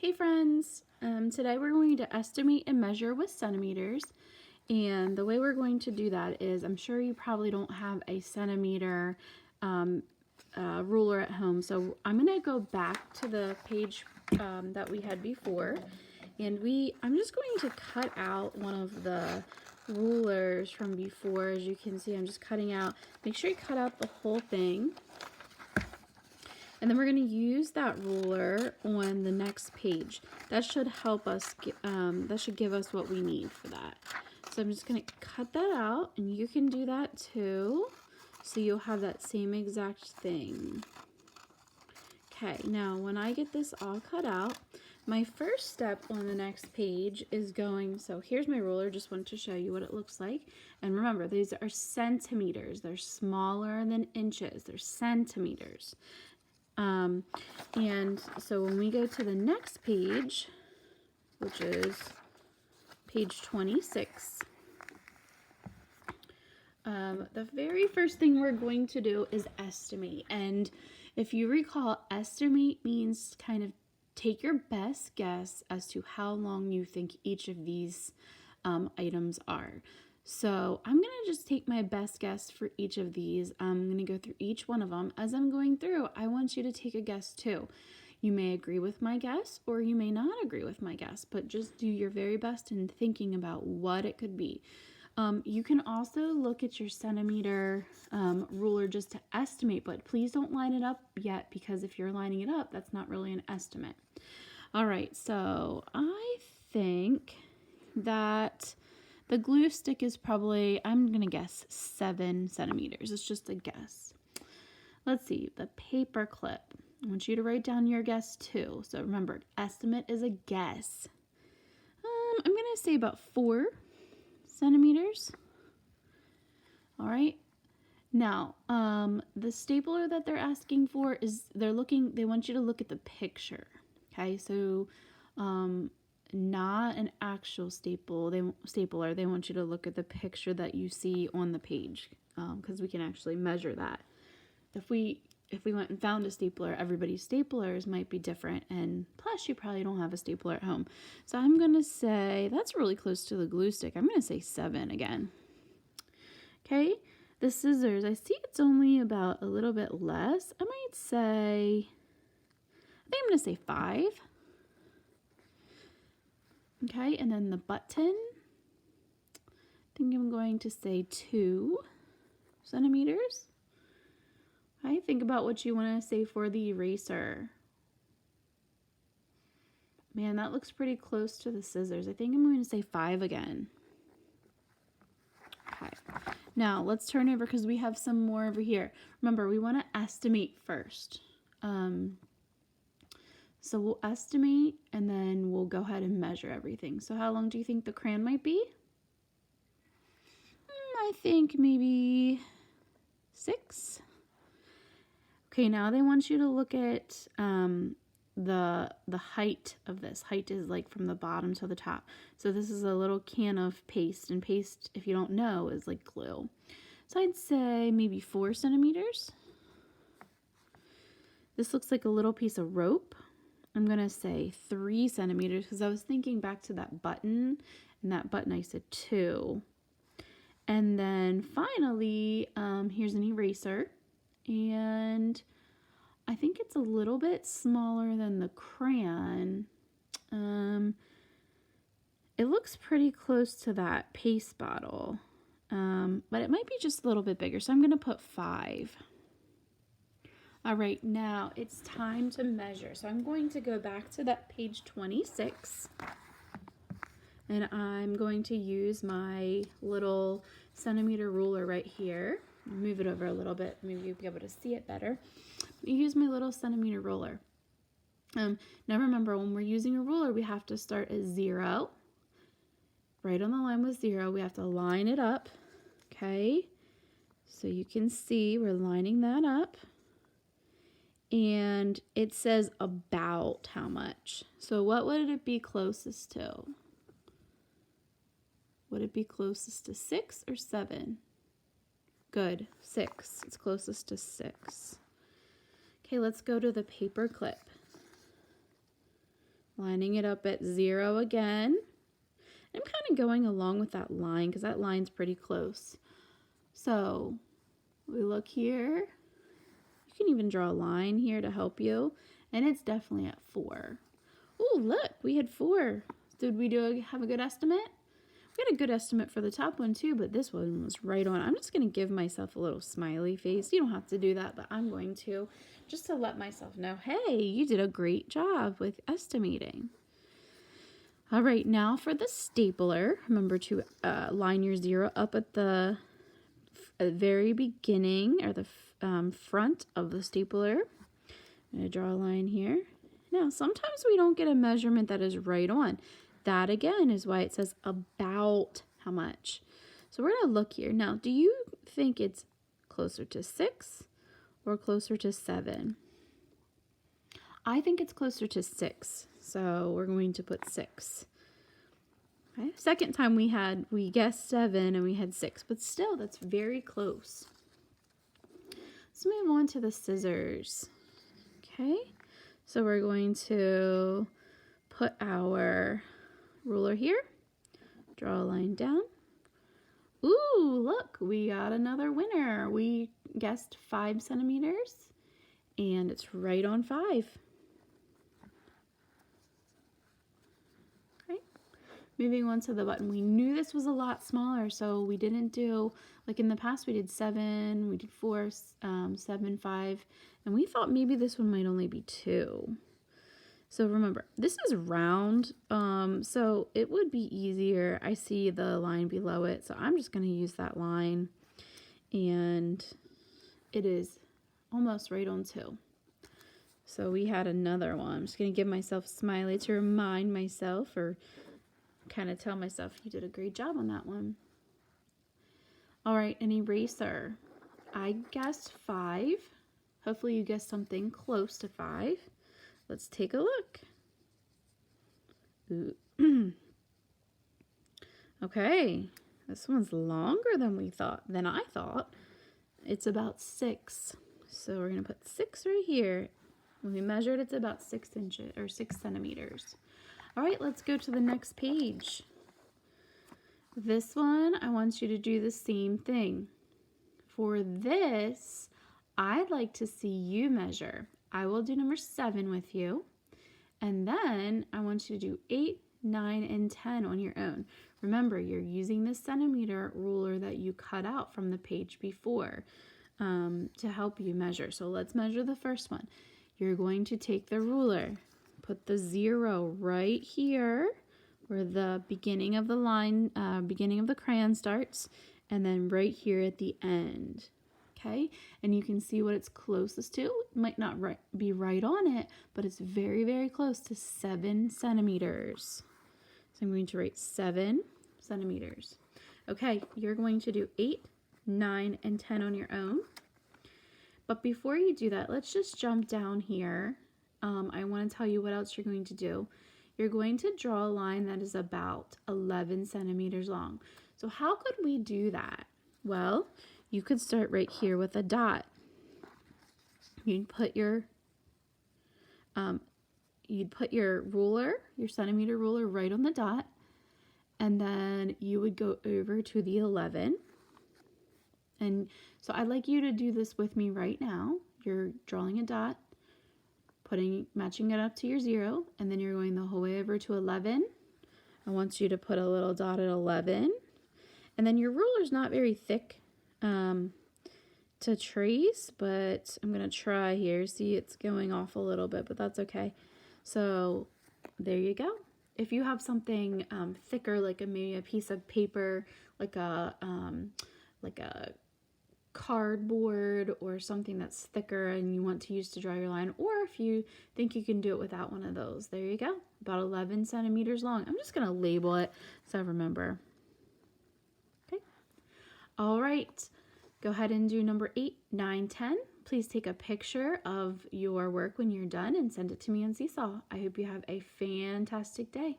Hey friends, today we're going to estimate and measure with centimeters, and the way we're going to do that is, I'm sure you probably don't have a centimeter ruler at home, so I'm going to go back to the page that we had before, and I'm just going to cut out one of the rulers from before. As you can see, I'm just cutting out. Make sure you cut out the whole thing. And then we're going to use that ruler on the next page. That should help us, that should give us what we need for that. So I'm just going to cut that out, and you can do that too. So you'll have that same exact thing. Okay, now when I get this all cut out, my first step on the next page is so here's my ruler, just wanted to show you what it looks like. And remember, these are centimeters. They're smaller than inches. They're centimeters. And so when we go to the next page, which is page 26, the very first thing we're going to do is estimate. And if you recall, estimate means kind of take your best guess as to how long you think each of these items are. So I'm going to just take my best guess for each of these. I'm going to go through each one of them. As I'm going through, I want you to take a guess too. You may agree with my guess or you may not agree with my guess, but just do your very best in thinking about what it could be. You can also look at your centimeter ruler just to estimate, but please don't line it up yet, because if you're lining it up, that's not really an estimate. All right, so I think that the glue stick is probably, I'm going to guess 7 centimeters. It's just a guess. Let's see, the paper clip. I want you to write down your guess too. So remember, estimate is a guess. I'm going to say about 4 centimeters. All right. Now, the stapler that they're asking for is, they want you to look at the picture. Okay, so not an actual stapler. They want you to look at the picture that you see on the page, because we can actually measure that. If we went and found a stapler, everybody's staplers might be different, and plus you probably don't have a stapler at home. So I'm going to say, that's really close to the glue stick. I'm going to say 7 again. Okay, the scissors, I see it's only about a little bit less. I think I'm going to say 5. Okay, and then the button, I think I'm going to say 2 centimeters. Okay, think about what you want to say for the eraser. Man, that looks pretty close to the scissors. I think I'm going to say 5 again. Okay, now let's turn over because we have some more over here. Remember, we want to estimate first. So we'll estimate, and then we'll go ahead and measure everything. So how long do you think the crayon might be? I think maybe 6. Okay, now they want you to look at the height of this. Height is like from the bottom to the top. So this is a little can of paste, and paste, if you don't know, is like glue. So I'd say maybe 4 centimeters. This looks like a little piece of rope. I'm going to say 3 centimeters because I was thinking back to that button, and that button I said 2. And then finally, here's an eraser, and I think it's a little bit smaller than the crayon. It looks pretty close to that paste bottle, but it might be just a little bit bigger, so I'm going to put 5. All right, now it's time to measure. So I'm going to go back to that page 26, and I'm going to use my little centimeter ruler right here. Move it over a little bit, maybe you'll be able to see it better. Use my little centimeter ruler. Now remember, when we're using a ruler, we have to start at 0. Right on the line with 0, we have to line it up. Okay, so you can see we're lining that up. And it says about how much. So what would it be closest to? Would it be closest to 6 or 7? Good, 6. It's closest to 6. Okay, let's go to the paper clip. lining it up at 0 again. I'm kind of going along with that line because that line's pretty close. So we look here. You can even draw a line here to help you. And it's definitely at 4. Oh, look, we had 4. Did we have a good estimate? We had a good estimate for the top one too, but this one was right on. I'm just going to give myself a little smiley face. You don't have to do that, but I'm going to, just to let myself know, hey, you did a great job with estimating. All right, now for the stapler, remember to line your 0 up at the very beginning or the front of the stapler. I'm going to draw a line here. Now, sometimes we don't get a measurement that is right on. That, again, is why it says about how much. So we're going to look here. Now, do you think it's closer to 6 or closer to 7? I think it's closer to 6. So we're going to put 6. Okay. Second time we guessed 7 and we had 6. But still, that's very close. Let's move on to the scissors. Okay. So we're going to put our ruler here, draw a line down. Ooh, look, we got another winner. We guessed 5 centimeters, and it's right on 5. Okay, moving on to the button. We knew this was a lot smaller, so we didn't do, like in the past we did 7, we did 4, 7, 5, and we thought maybe this one might only be 2. So remember, this is round, so it would be easier. I see the line below it, so I'm just going to use that line. And it is almost right on 2. So we had another one. I'm just going to give myself a smiley to remind myself or kind of tell myself you did a great job on that one. All right, an eraser. I guessed 5. Hopefully you guessed something close to 5. Let's take a look. Ooh. Okay, this one's longer than I thought. It's about 6. So we're gonna put 6 right here. When we measured, it's about 6 inches or 6 centimeters. All right, let's go to the next page. This one, I want you to do the same thing. For this, I'd like to see you measure. I will do number 7 with you. And then I want you to do 8, 9, and 10 on your own. Remember, you're using the centimeter ruler that you cut out from the page before to help you measure. So let's measure the first one. You're going to take the ruler, put the 0 right here where the beginning of the line, beginning of the crayon starts, and then right here at the end. Okay, and you can see what it's closest to. It might not be right on it, but it's very, very close to 7 centimeters. So I'm going to write 7 centimeters. Okay, you're going to do 8, 9, and 10 on your own. But before you do that, let's just jump down here. I want to tell you what else you're going to do. You're going to draw a line that is about 11 centimeters long. So how could we do that? Well, you could start right here with a dot. You'd put your ruler, your centimeter ruler, right on the dot, and then you would go over to the 11. And so I'd like you to do this with me right now. You're drawing a dot, matching it up to your 0, and then you're going the whole way over to 11. I want you to put a little dot at 11, and then your ruler's not very thick to trace, but I'm gonna try here. See, it's going off a little bit, but that's okay. So there you go. If you have something thicker, like maybe a piece of paper, like a cardboard or something that's thicker and you want to use to draw your line, or if you think you can do it without one of those, there you go. About 11 centimeters long. I'm just gonna label it so I remember. Okay. All right. Go ahead and do number 8, 9, 10. Please take a picture of your work when you're done and send it to me on Seesaw. I hope you have a fantastic day.